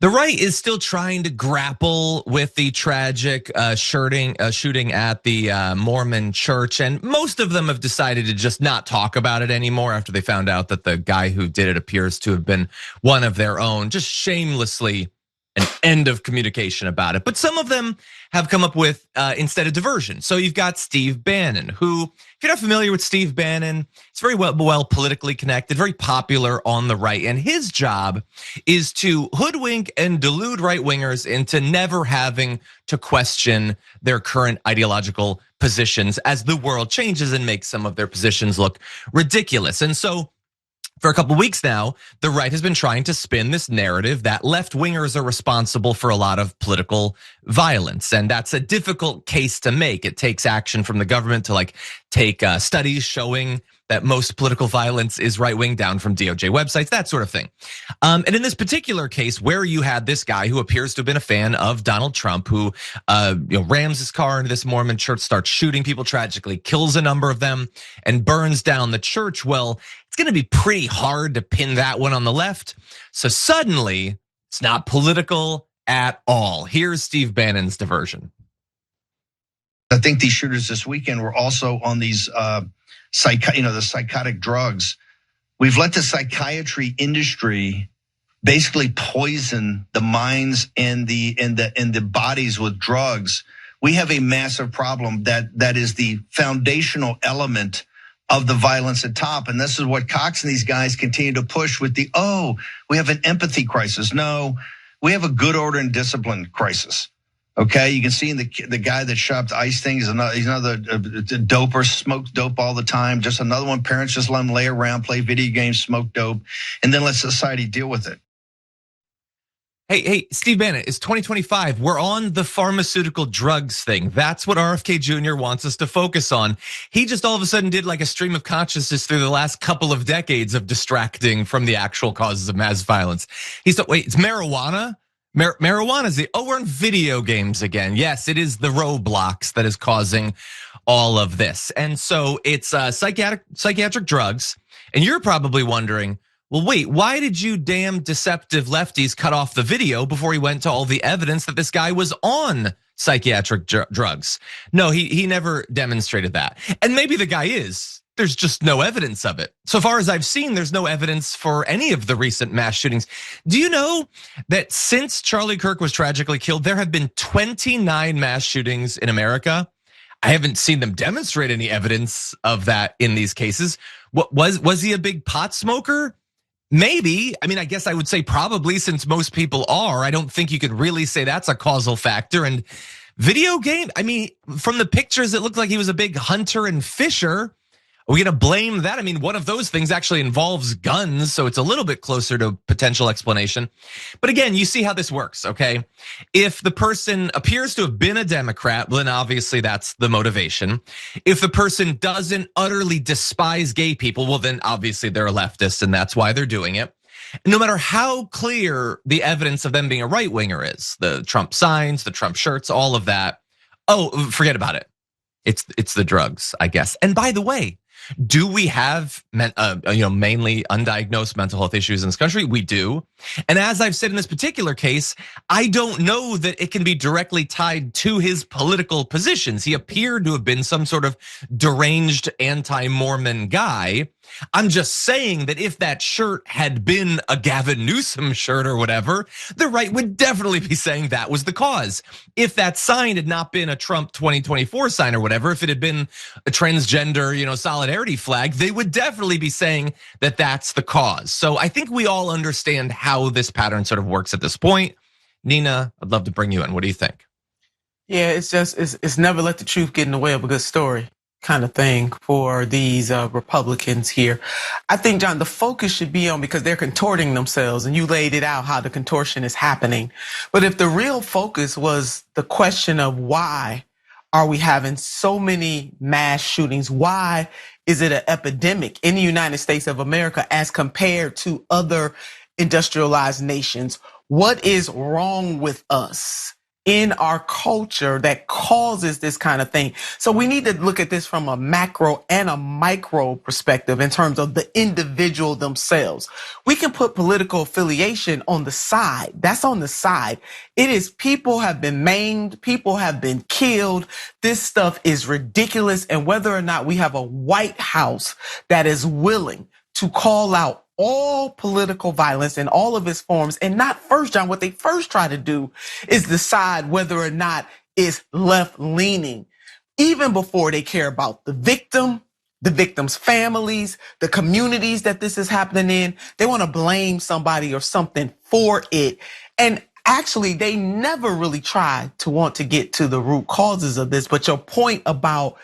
The right is still trying to grapple with the tragic shooting at the Mormon Church, and most of them have decided to just not talk about it anymore after they found out that the guy who did it appears to have been one of their own, just shamelessly an end of communication about it. But some of them have come up with instead a diversion. So you've got Steve Bannon, who, if you're not familiar with Steve Bannon, it's very well politically connected, very popular on the right. And his job is to hoodwink and delude right-wingers into never having to question their current ideological positions as the world changes and makes some of their positions look ridiculous. And so for a couple of weeks now, the right has been trying to spin this narrative that left-wingers are responsible for a lot of political violence. And that's a difficult case to make. It takes action from the government to take studies showing that most political violence is right-wing, down from DOJ websites, that sort of thing. And in this particular case, where you had this guy who appears to have been a fan of Donald Trump, who rams his car into this Mormon church, starts shooting people tragically, kills a number of them, and burns down the church. Well, it's gonna be pretty hard to pin that one on the left. So suddenly, it's not political at all. Here's Steve Bannon's diversion. I think these shooters this weekend were also on these the psychotic drugs. We've let the psychiatry industry basically poison the minds and the bodies with drugs. We have a massive problem that is the foundational element of the violence at top. And this is what Cox and these guys continue to push with we have an empathy crisis. No, we have a good order and discipline crisis. Okay, you can see in the guy that shot up the ice thing, he's another doper, smokes dope all the time. Just another one, parents just let him lay around, play video games, smoke dope, and then let society deal with it. Hey, Steve Bannon, it's 2025. We're on the pharmaceutical drugs thing. That's what RFK Jr. wants us to focus on. He just all of a sudden did like a stream of consciousness through the last couple of decades of distracting from the actual causes of mass violence. He said, wait, it's marijuana? Marijuana is we're in video games again. Yes, it is the Roblox that is causing all of this. And so it's psychiatric drugs. And you're probably wondering, well, wait, why did you damn deceptive lefties cut off the video before he went to all the evidence that this guy was on psychiatric drugs? No, he never demonstrated that. And maybe the guy is. There's just no evidence of it. So far as I've seen, there's no evidence for any of the recent mass shootings. Do you know that since Charlie Kirk was tragically killed, there have been 29 mass shootings in America? I haven't seen them demonstrate any evidence of that in these cases. What was he a big pot smoker? Maybe. I mean, I guess I would say probably, since most people are. I don't think you could really say that's a causal factor. And video game, I mean, from the pictures, it looked like he was a big hunter and fisher. Are we gonna blame that? I mean, one of those things actually involves guns, so it's a little bit closer to potential explanation. But again, you see how this works, okay? If the person appears to have been a Democrat, then obviously that's the motivation. If the person doesn't utterly despise gay people, well, then obviously they're a leftist and that's why they're doing it. And no matter how clear the evidence of them being a right-winger is, the Trump signs, the Trump shirts, all of that, forget about it. It's the drugs, I guess. And by the way, do we have mainly undiagnosed mental health issues in this country? We do. And as I've said in this particular case, I don't know that it can be directly tied to his political positions. He appeared to have been some sort of deranged anti-Mormon guy. I'm just saying that if that shirt had been a Gavin Newsom shirt or whatever, the right would definitely be saying that was the cause. If that sign had not been a Trump 2024 sign or whatever, if it had been a transgender, solidarity flag, they would definitely be saying that that's the cause. So I think we all understand how this pattern sort of works at this point. Nina, I'd love to bring you in. What do you think? Yeah, it's never let the truth get in the way of a good story kind of thing for these Republicans here. I think, John, the focus should be on, because they're contorting themselves, and you laid it out how the contortion is happening. But if the real focus was the question of why are we having so many mass shootings? Why is it an epidemic in the United States of America as compared to other industrialized nations? What is wrong with us in our culture that causes this kind of thing. So we need to look at this from a macro and a micro perspective in terms of the individual themselves. We can put political affiliation on the side. That's on the side. It is people have been maimed, people have been killed. This stuff is ridiculous. And whether or not we have a White House that is willing to call out all political violence in all of its forms, and not first, John, what they first try to do is decide whether or not it's left leaning, even before they care about the victim, the victim's families, the communities that this is happening in. They want to blame somebody or something for it. And actually, they never really try to want to get to the root causes of this. But your point about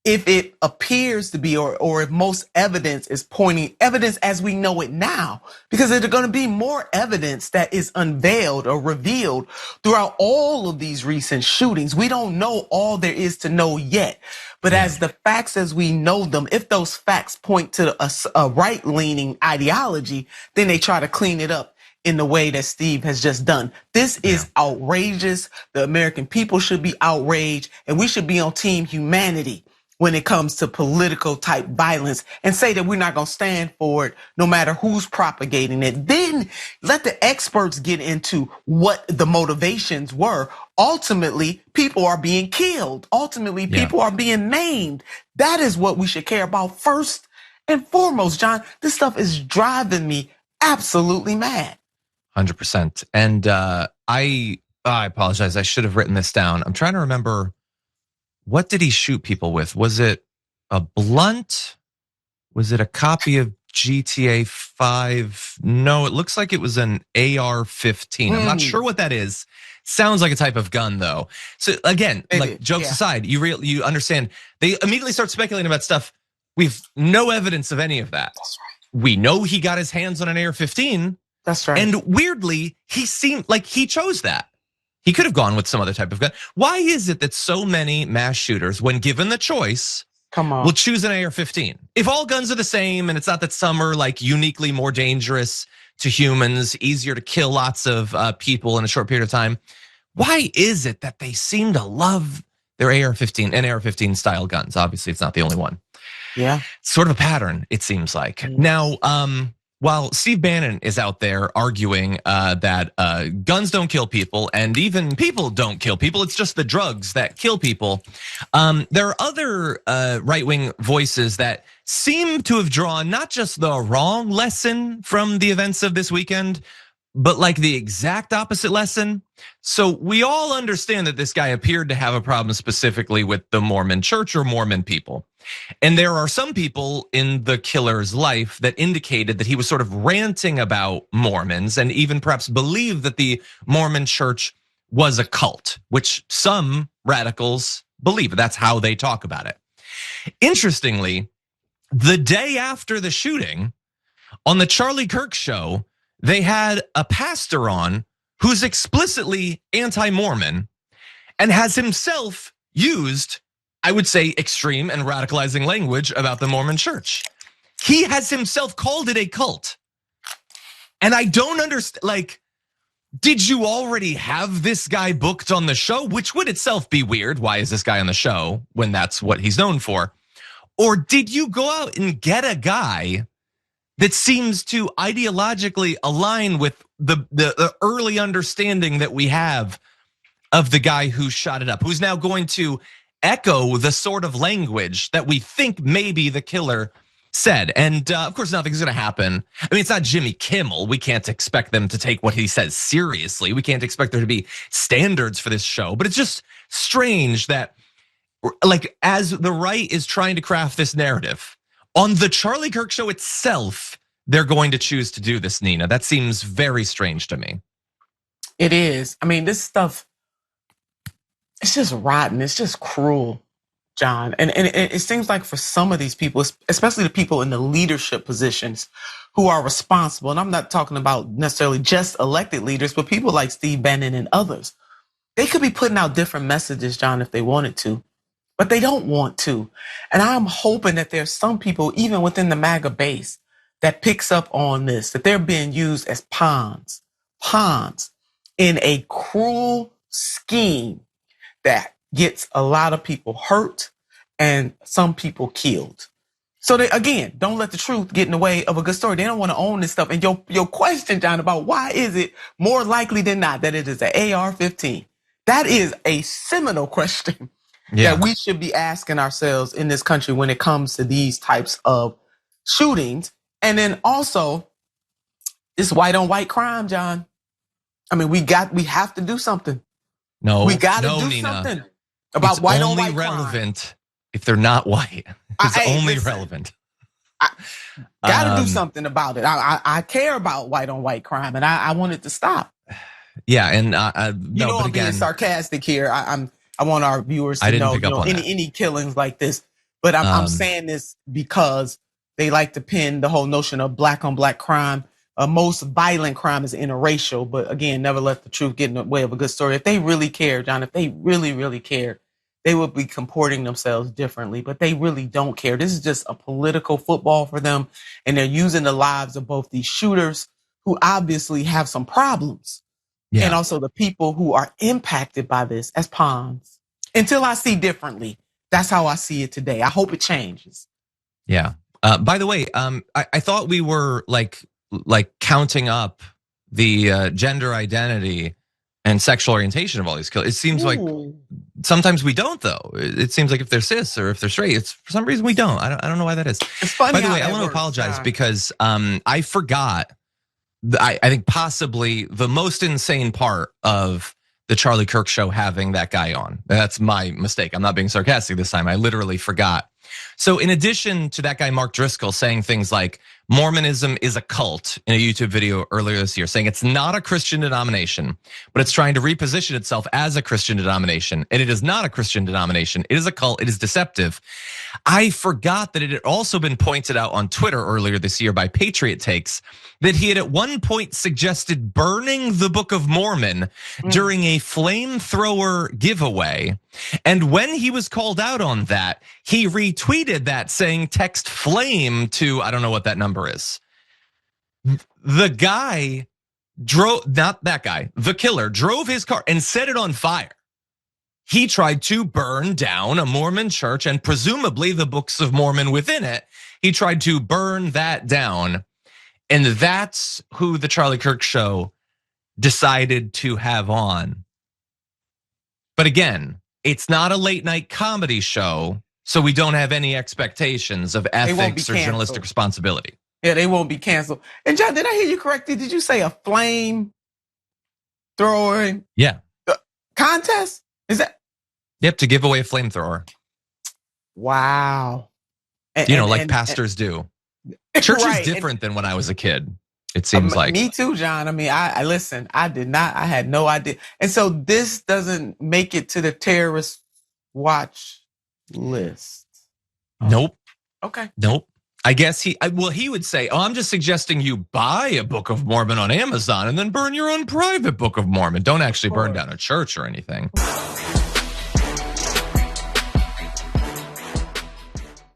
if it appears to be, or if most evidence is pointing, evidence as we know it now, because there's going to be more evidence that is unveiled or revealed throughout all of these recent shootings. We don't know all there is to know yet, but as the facts as we know them, if those facts point to a right-leaning ideology, then they try to clean it up in the way that Steve has just done. This is outrageous. The American people should be outraged, and we should be on team humanity when it comes to political type violence, and say that we're not gonna stand for it no matter who's propagating it. Then let the experts get into what the motivations were. Ultimately, people are being killed. Ultimately, people are being maimed. That is what we should care about first and foremost, John. This stuff is driving me absolutely mad. 100%. And I apologize. I should have written this down. I'm trying to remember, what did he shoot people with? Was it a blunt? Was it a copy of GTA 5? No, it looks like it was an AR-15. I'm not sure what that is. Sounds like a type of gun though. So again, like jokes aside, you understand, they immediately start speculating about stuff. We've no evidence of any of that. That's right. We know he got his hands on an AR-15. That's right. And weirdly, he seemed like he chose that. He could have gone with some other type of gun. Why is it that so many mass shooters, when given the choice, will choose an AR-15? If all guns are the same, and it's not that some are like uniquely more dangerous to humans, easier to kill lots of people in a short period of time, why is it that they seem to love their AR-15 and AR-15 style guns? Obviously, it's not the only one. Yeah. Sort of a pattern, it seems like. Now, while Steve Bannon is out there arguing that guns don't kill people and even people don't kill people, it's just the drugs that kill people. There are other right-wing voices that seem to have drawn not just the wrong lesson from the events of this weekend, but like the exact opposite lesson. So we all understand that this guy appeared to have a problem specifically with the Mormon Church or Mormon people. And there are some people in the killer's life that indicated that he was sort of ranting about Mormons and even perhaps believed that the Mormon Church was a cult, which some radicals believe. That's how they talk about it. Interestingly, the day after the shooting, on the Charlie Kirk show, they had a pastor on who's explicitly anti-Mormon and has himself used, I would say, extreme and radicalizing language about the Mormon Church. He has himself called it a cult. And I don't understand, like, did you already have this guy booked on the show? Which would itself be weird. Why is this guy on the show when that's what he's known for? Or did you go out and get a guy that seems to ideologically align with the early understanding that we have of the guy who shot it up, who's now going to echo the sort of language that we think maybe the killer said? And of course, nothing's gonna happen. I mean, it's not Jimmy Kimmel. We can't expect them to take what he says seriously. We can't expect there to be standards for this show, but it's just strange that, like, as the right is trying to craft this narrative, on the Charlie Kirk show itself, they're going to choose to do this, Nina. That seems very strange to me. It is. I mean, this stuff, it's just rotten. It's just cruel, John. And it seems like for some of these people, especially the people in the leadership positions who are responsible, and I'm not talking about necessarily just elected leaders, but people like Steve Bannon and others, they could be putting out different messages, John, if they wanted to, but they don't want to. And I'm hoping that there's some people, even within the MAGA base, that picks up on this, that they're being used as pawns in a cruel scheme that gets a lot of people hurt and some people killed. So they, again, don't let the truth get in the way of a good story. They don't want to own this stuff. And your question, John, about why is it more likely than not that it is an AR-15? That is a seminal question that we should be asking ourselves in this country when it comes to these types of shootings. And then also, it's white on white crime, John. I mean, we have to do something. No, we got to do Nina. Something about white on white crime. It's only relevant if they're not white. It's only relevant. Got to do something about it. I care about white on white crime, and I want it to stop. Yeah, and I'm being sarcastic here. I want our viewers to know, any killings like this. But I'm saying this because they like to pin the whole notion of black on black crime. Most violent crime is interracial, but again, never let the truth get in the way of a good story. If they really care, John, if they really, really care, they would be comporting themselves differently, but they really don't care. This is just a political football for them, and they're using the lives of both these shooters who obviously have some problems, and also the people who are impacted by this as pawns. Until I see differently, that's how I see it today. I hope it changes. Yeah. By the way, I thought we were like counting up the gender identity and sexual orientation of all these killers. It seems like sometimes we don't, though. It seems like if they're cis or if they're straight, it's for some reason we don't. I don't know why that is. It's funny. By the way, I want to apologize because I forgot. I think possibly the most insane part of the Charlie Kirk show having that guy on. That's my mistake. I'm not being sarcastic this time. I literally forgot. So in addition to that guy, Mark Driscoll, saying things like Mormonism is a cult in a YouTube video earlier this year, saying it's not a Christian denomination, but it's trying to reposition itself as a Christian denomination. And it is not a Christian denomination. It is a cult. It is deceptive. I forgot that it had also been pointed out on Twitter earlier this year by Patriot Takes that he had at one point suggested burning the Book of Mormon during a flamethrower giveaway. And when he was called out on that, he retweeted that saying text flame to, I don't know what that number is. The guy not that guy, the killer drove his car and set it on fire. He tried to burn down a Mormon church and presumably the books of Mormon within it. He tried to burn that down. And that's who the Charlie Kirk show decided to have on. But again, it's not a late night comedy show, so we don't have any expectations of ethics or journalistic responsibility. Yeah, they won't be canceled. And John, did I hear you correctly? Did you say a flame throwing? Yeah. Contest? Is that? Yep, to give away a flamethrower. Wow. Like pastors do. Church is different than when I was a kid. It seems like. Me too, John. I mean, I listen, I had no idea. And so this doesn't make it to the terrorist watch list. Nope. Okay. Nope. I guess he would say, I'm just suggesting you buy a Book of Mormon on Amazon and then burn your own private Book of Mormon. Don't actually burn down a church or anything.